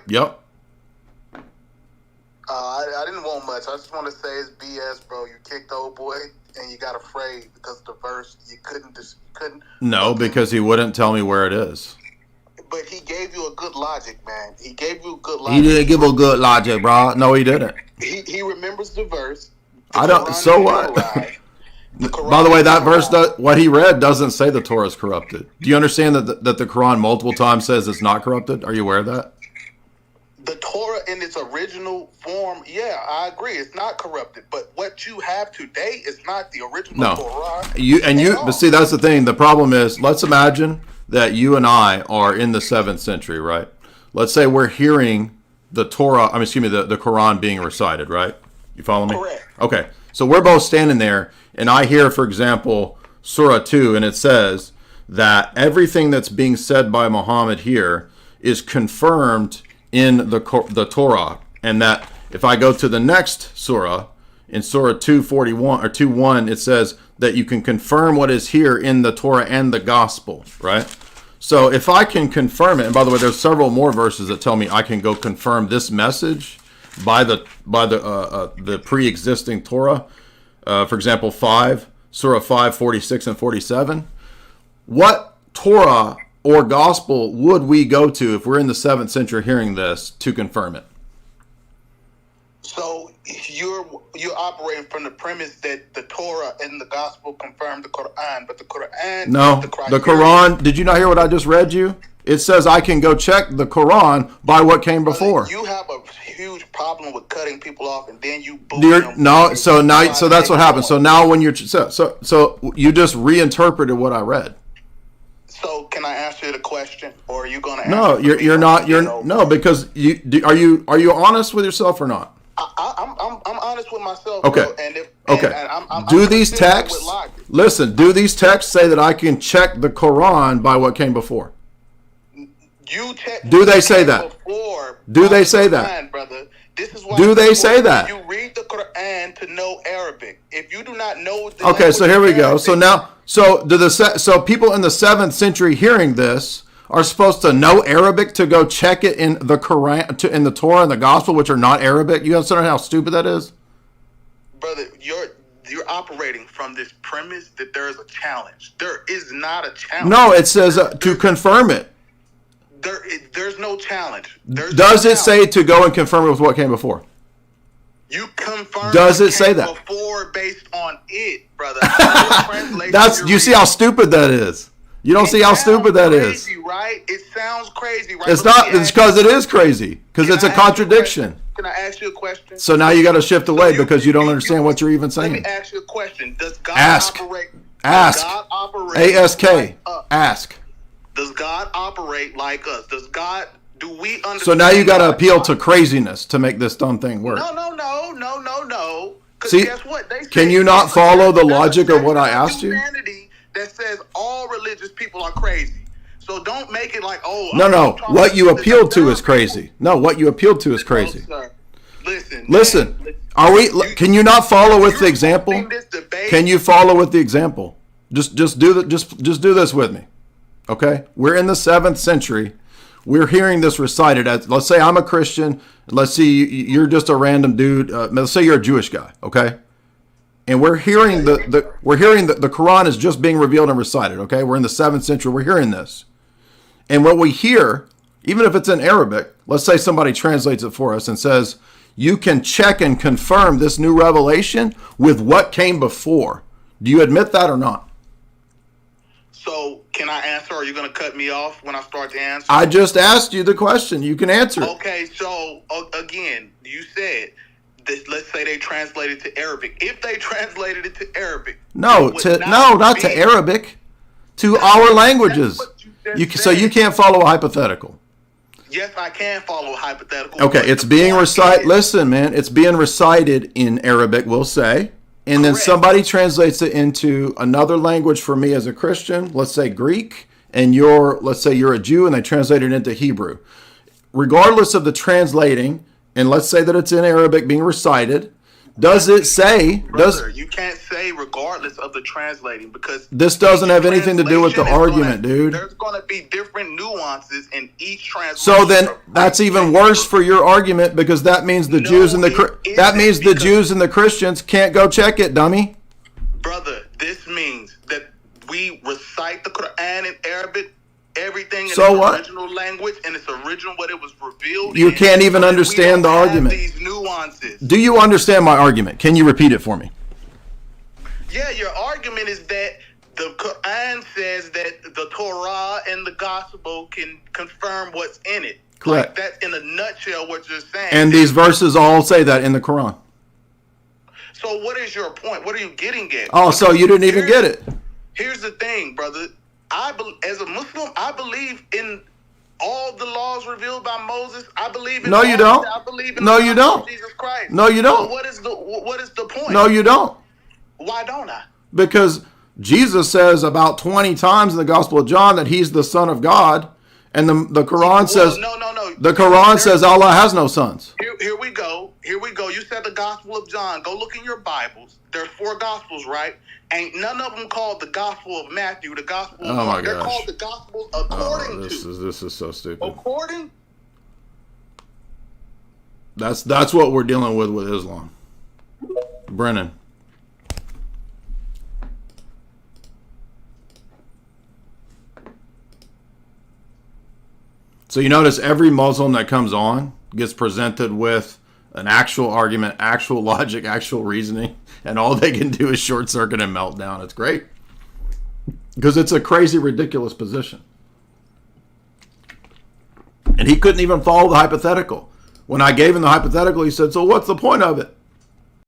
Yep. I didn't want much. I just want to say it's BS, bro. You kicked the old boy and you got afraid because the verse you couldn't. No, because he wouldn't tell me where it is. But he gave you a good logic, man. He gave you good logic. He didn't give a good logic, bro. No, he didn't. He remembers the verse. I don't. So what? By the way, that verse, what he read doesn't say the Torah is corrupted. Do you understand that the Quran multiple times says it's not corrupted? Are you aware of that? The Torah in its original form, yeah, I agree. It's not corrupted. But what you have today is not the original Torah. But see, that's the thing. The problem is, let's imagine that you and I are in the 7th century, right? Let's say we're hearing the Torah, the Quran being recited, right? You follow me? Correct. Okay. So we're both standing there, and I hear, for example, Surah 2, and it says that everything that's being said by Muhammad here is confirmed in the Torah, and that if I go to the next surah, in Surah 2:41 or 2:1, it says that you can confirm what is here in the Torah and the Gospel, right? So if I can confirm it, and by the way, there's several more verses that tell me I can go confirm this message by the pre-existing Torah. For example, Surah 5:46 and 47. What Torah or gospel would we go to if we're in the 7th century hearing this to confirm it? So you're operating from the premise that the Torah and the gospel confirm the Quran, but the Quran... No, the Quran, did you not hear what I just read you? It says I can go check the Quran by what came before. You have a huge problem with cutting people off, and then you... So that's what happened. So now when you're... So you just reinterpreted what I read. So can I answer the question, or are you going to? No, you're not. No, because are you honest with yourself or not? I'm honest with myself. Okay. Bro, and do these texts? Listen. Do these texts say that I can check the Quran by what came before? Do they say that? Do they say that, brother? This is why. Do they say that? You read the Quran to know Arabic. If you do not know the okay, so here we go. So now, so people in the 7th century hearing this are supposed to know Arabic to go check it in the Quran, in the Torah and the Gospel, which are not Arabic. You understand how stupid that is, brother? You're operating from this premise that there is a challenge. There is not a challenge. No, it says to confirm it. There's no challenge. Does it say to go and confirm it with what came before? You confirm. Does it say that before based on it, brother? You see how stupid that is. You don't see how stupid that is. Right? It sounds crazy, right? It's not. It's because it is crazy. Because it's a contradiction. Can I ask you a question? So now you got to shift away because you don't understand what you're even saying. Let me ask you a question. Does God operate? Ask. A-S-K. Ask. Does God operate like us? Do we understand? So now you got to appeal to craziness to make this dumb thing work. No. See, guess what? Can you not follow the logic of what I asked you? That says all religious people are crazy. So don't make it like, No. What you appealed to is crazy. No, what you appealed to is crazy. Listen. Can you not follow with the example? Can you follow with the example? Just do this with me. Okay, we're in the 7th century. We're hearing this recited. Let's say I'm a Christian. Let's see you're just a random dude. Let's say you're a Jewish guy. Okay, and we're hearing the Quran is just being revealed and recited. Okay, we're in the 7th century. We're hearing this, and what we hear, even if it's in Arabic, let's say somebody translates it for us and says you can check and confirm this new revelation with what came before. Do you admit that or not? So can I answer, or are you going to cut me off when I start to answer? I just asked you the question. You can answer it. Okay, so again, you said, let's say they translated to Arabic. If they translated it to Arabic. Not to Arabic. To our languages. So you can't follow a hypothetical. Yes, I can follow a hypothetical. Okay, it's being recited. Listen, man, it's being recited in Arabic, we'll say. And then somebody translates it into another language for me as a Christian, let's say Greek, and let's say you're a Jew, and they translate it into Hebrew. Regardless of the translating, and let's say that it's in Arabic being recited, Does it say? Brother, you can't say regardless of the translating, because This doesn't have anything to do with the argument, dude. There's going to be different nuances in each translation. So then that's even worse for your argument, because that means the Jews and the Jews and the Christians can't go check it, dummy. Brother, this means that we recite the Quran in Arabic, everything in its original language, and it's original what it was revealed. You can't even understand the argument. These nuances. Do you understand my argument? Can you repeat it for me? Yeah, your argument is that the Quran says that the Torah and the Gospel can confirm what's in it. Correct. Like, that's in a nutshell what you're saying. And these verses all say that in the Quran. So what is your point? What are you getting at? Oh, so you didn't even get it. Here's the thing, brother. As a Muslim, I believe in all the laws revealed by Moses. I believe in No, you don't. I believe in No, you don't. Jesus Christ. No, you don't. So what is the point? No, you don't. Why don't I? Because Jesus says about 20 times in the Gospel of John that he's the Son of God, and the Quran says no. The Quran says Allah has no sons. Here we go. You said the Gospel of John. Go look in your Bibles. There's 4 Gospels, right? Ain't none of them called the Gospel of Matthew, the Gospel of Mark. They're called the Gospels according to. This is so stupid. According? That's what we're dealing with Islam. Brennan. So you notice every Muslim that comes on gets presented with an actual argument, actual logic, actual reasoning, and all they can do is short circuit and melt down. It's great. Because it's a crazy, ridiculous position. And he couldn't even follow the hypothetical. When I gave him the hypothetical, he said, so what's the point of it?